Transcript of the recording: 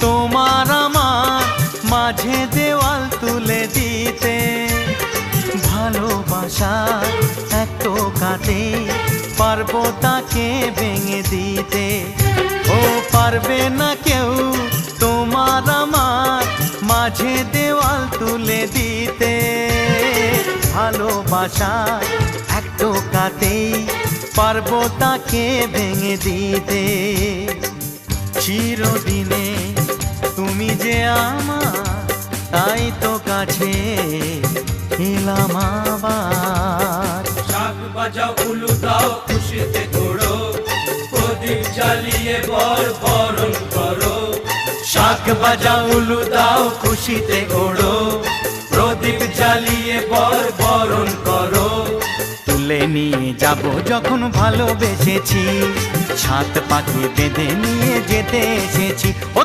তোমার আমার মাঝে দেওয়াল তুলে দিতে। ভালোবাসা এক টোকাতে পারবো তাকে ভেঙে দিতে। ও পারবে না কেউ তোমার আমার মাঝে দেওয়াল তুলে দিতে। ভালোবাসা এক টোকাতেই পারবো তাকে ভেঙে দিতে। চিরদিনে তুমি যে আমার, তাই তো কাছে এলাম আবার। শাক বাজাও উলু দাও খুশিতে ঘোড়ো, প্রদীপ জ্বালিয়ে বরণ করো। শাক বাজাও উলু দাও খুশিতে ঘোড়ো, প্রদীপ জ্বালিয়ে বরণ করো। তুলে নিয়ে যাব যখন ভালোবেসেছি, ছাদ পাখি বেঁধে নিয়ে যেতে এসেছি। ও